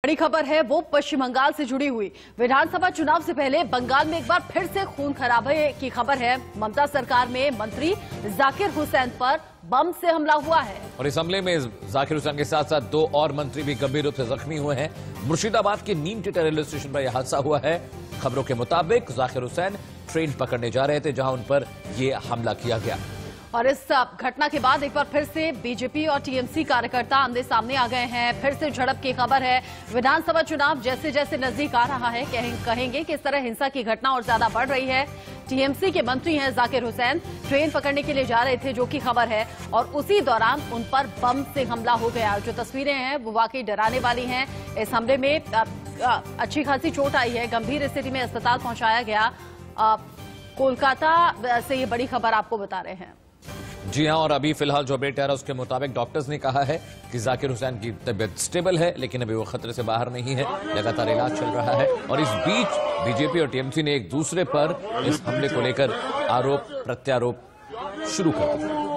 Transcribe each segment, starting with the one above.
बड़ी खबर है वो पश्चिम बंगाल से जुड़ी हुई। विधानसभा चुनाव से पहले बंगाल में एक बार फिर से खून खराबे की खबर है। ममता सरकार में मंत्री जाकिर हुसैन पर बम से हमला हुआ है और इस हमले में जाकिर हुसैन के साथ साथ दो और मंत्री भी गंभीर रूप से जख्मी हुए हैं। मुर्शिदाबाद के नीम टिटर रेलवे स्टेशन पर यह हादसा हुआ है। खबरों के मुताबिक जाकिर हुसैन ट्रेन पकड़ने जा रहे थे, जहां उन पर यह हमला किया गया। और इस घटना के बाद एक बार फिर से बीजेपी और टीएमसी कार्यकर्ता आमने सामने आ गए हैं। फिर से झड़प की खबर है। विधानसभा चुनाव जैसे जैसे नजदीक आ रहा है, कहेंगे कि इस तरह हिंसा की घटना और ज्यादा बढ़ रही है। टीएमसी के मंत्री हैं जाकिर हुसैन, ट्रेन पकड़ने के लिए जा रहे थे, जो कि खबर है, और उसी दौरान उन पर बम से हमला हो गया। जो तस्वीरें हैं वो वाकई डराने वाली हैं। इस हमले में अच्छी खासी चोट आई है, गंभीर स्थिति में अस्पताल पहुंचाया गया। कोलकाता से ये बड़ी खबर आपको बता रहे हैं। जी हां, और अभी फिलहाल जो अपडेट आ रहा है उसके मुताबिक डॉक्टर्स ने कहा है कि जाकिर हुसैन की तबीयत स्टेबल है, लेकिन अभी वो खतरे से बाहर नहीं है। लगातार इलाज चल रहा है और इस बीच बीजेपी और टीएमसी ने एक दूसरे पर इस हमले को लेकर आरोप प्रत्यारोप शुरू कर दिया।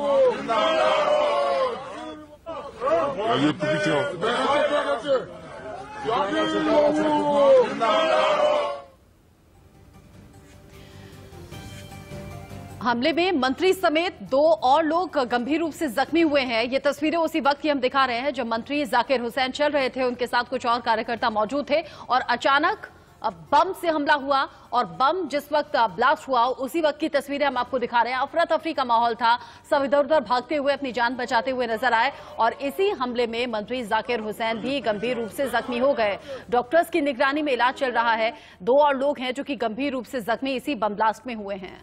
हमले में मंत्री समेत दो और लोग गंभीर रूप से जख्मी हुए हैं। ये तस्वीरें उसी वक्त की हम दिखा रहे हैं जब मंत्री जाकिर हुसैन चल रहे थे, उनके साथ कुछ और कार्यकर्ता मौजूद थे और अचानक बम से हमला हुआ। और बम जिस वक्त ब्लास्ट हुआ उसी वक्त की तस्वीरें हम आपको दिखा रहे हैं। अफरा तफरी का माहौल था, सब इधर उधर भागते हुए अपनी जान बचाते हुए नजर आए और इसी हमले में मंत्री जाकिर हुसैन भी गंभीर रूप से जख्मी हो गए। डॉक्टर्स की निगरानी में इलाज चल रहा है। दो और लोग हैं जो कि गंभीर रूप से जख्मी इसी बम ब्लास्ट में हुए हैं।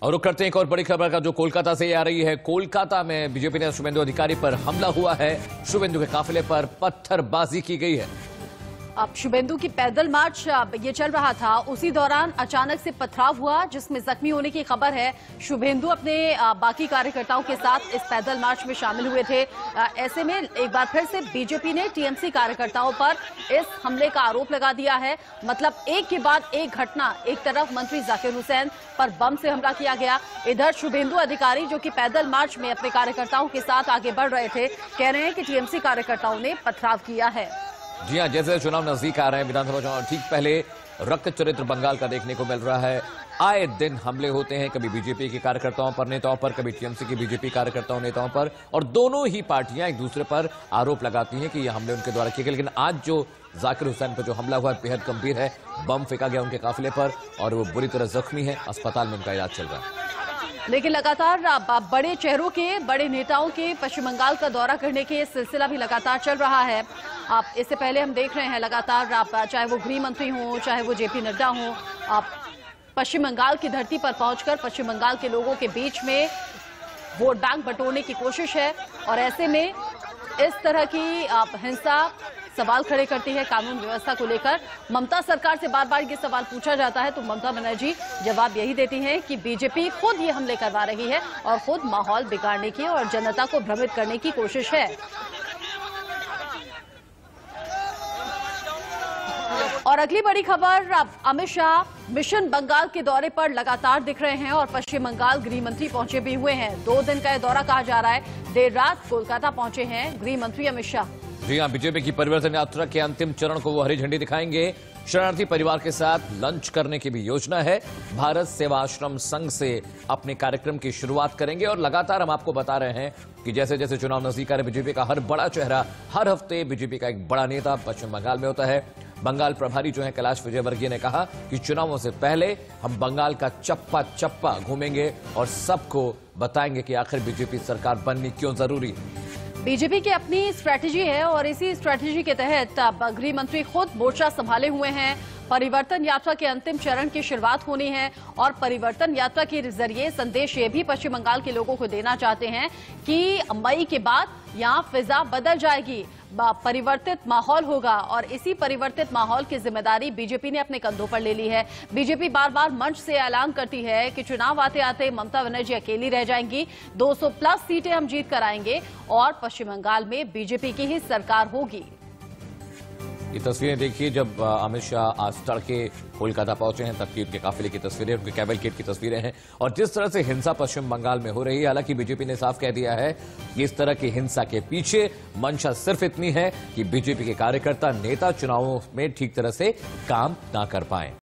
और रुक करते हैं एक और बड़ी खबर का, जो कोलकाता से आ रही है। कोलकाता में बीजेपी ने शुभेंदु अधिकारी पर हमला हुआ है। शुभेंदु के काफिले पर पत्थरबाजी की गई है। अब शुभेंदु की पैदल मार्च ये चल रहा था, उसी दौरान अचानक से पथराव हुआ जिसमें जख्मी होने की खबर है। शुभेंदु अपने बाकी कार्यकर्ताओं के साथ इस पैदल मार्च में शामिल हुए थे। ऐसे में एक बार फिर से बीजेपी ने टीएमसी कार्यकर्ताओं पर इस हमले का आरोप लगा दिया है। मतलब एक के बाद एक घटना, एक तरफ मंत्री जाकिर हुसैन पर बम से हमला किया गया, इधर शुभेंदु अधिकारी जो कि पैदल मार्च में अपने कार्यकर्ताओं के साथ आगे बढ़ रहे थे, कह रहे हैं कि टीएमसी कार्यकर्ताओं ने पथराव किया है। जी हां, जैसे चुनाव नजदीक आ रहे हैं, विधानसभा चुनाव ठीक पहले रक्त चरित्र बंगाल का देखने को मिल रहा है। आए दिन हमले होते हैं, कभी बीजेपी के कार्यकर्ताओं पर, नेताओं पर, कभी टीएमसी की बीजेपी कार्यकर्ताओं नेताओं पर, और दोनों ही पार्टियां एक दूसरे पर आरोप लगाती हैं कि ये हमले उनके द्वारा किए गए। लेकिन आज जो जाकिर हुसैन पर जो हमला हुआ है बेहद गंभीर है। बम फेंका गया उनके काफिले पर और वो बुरी तरह जख्मी है। अस्पताल में उनका इलाज चल रहा है। लेकिन लगातार बड़े चेहरों के, बड़े नेताओं के पश्चिम बंगाल का दौरा करने के सिलसिला भी लगातार चल रहा है। आप इससे पहले हम देख रहे हैं लगातार, चाहे वो गृह मंत्री हो, चाहे वो जेपी नड्डा हो, आप पश्चिम बंगाल की धरती पर पहुंचकर पश्चिम बंगाल के लोगों के बीच में वोट बैंक बटोरने की कोशिश है। और ऐसे में इस तरह की हिंसा सवाल खड़े करती है कानून व्यवस्था को लेकर। ममता सरकार से बार बार ये सवाल पूछा जाता है तो ममता बनर्जी जवाब यही देती हैं कि बीजेपी खुद ये हमले करवा रही है और खुद माहौल बिगाड़ने की और जनता को भ्रमित करने की कोशिश है। और अगली बड़ी खबर, अमित शाह मिशन बंगाल के दौरे पर लगातार दिख रहे हैं और पश्चिम बंगाल गृह मंत्री पहुंचे भी हुए हैं। 2 दिन का यह दौरा कहा जा रहा है। देर रात कोलकाता पहुंचे हैं गृह मंत्री अमित शाह। जी हां, बीजेपी की परिवर्तन यात्रा के अंतिम चरण को वो हरी झंडी दिखाएंगे। शरणार्थी परिवार के साथ लंच करने की भी योजना है। भारत सेवा आश्रम संघ से अपने कार्यक्रम की शुरुआत करेंगे और लगातार हम आपको बता रहे हैं कि जैसे जैसे चुनाव नजदीक आ रहे, बीजेपी का हर बड़ा चेहरा, हर हफ्ते बीजेपी का एक बड़ा नेता पश्चिम बंगाल में होता है। बंगाल प्रभारी जो है कैलाश विजयवर्गीय ने कहा कि चुनावों से पहले हम बंगाल का चप्पा चप्पा घूमेंगे और सबको बताएंगे कि आखिर बीजेपी सरकार बननी क्यों जरूरी है। बीजेपी की अपनी स्ट्रैटेजी है और इसी स्ट्रैटेजी के तहत गृह मंत्री खुद मोर्चा संभाले हुए हैं। परिवर्तन यात्रा के अंतिम चरण की शुरुआत होनी है और परिवर्तन यात्रा के जरिए संदेश ये भी पश्चिम बंगाल के लोगों को देना चाहते हैं कि मई के बाद यहाँ फिजा बदल जाएगी, परिवर्तित माहौल होगा। और इसी परिवर्तित माहौल की जिम्मेदारी बीजेपी ने अपने कंधों पर ले ली है। बीजेपी बार बार मंच से ऐलान करती है कि चुनाव आते आते ममता बनर्जी अकेली रह जाएंगी, 200+ सीटें हम जीत कर आएंगे और पश्चिम बंगाल में बीजेपी की ही सरकार होगी। ये तस्वीरें देखिए, जब अमित शाह आज तड़के कोलकाता पहुंचे हैं तब की उनके काफिले की तस्वीरें, उनके कैबिनेट की तस्वीरें हैं। और जिस तरह से हिंसा पश्चिम बंगाल में हो रही है, हालांकि बीजेपी ने साफ कह दिया है कि इस तरह की हिंसा के पीछे मंशा सिर्फ इतनी है कि बीजेपी के कार्यकर्ता नेता चुनावों में ठीक तरह से काम ना कर पाए।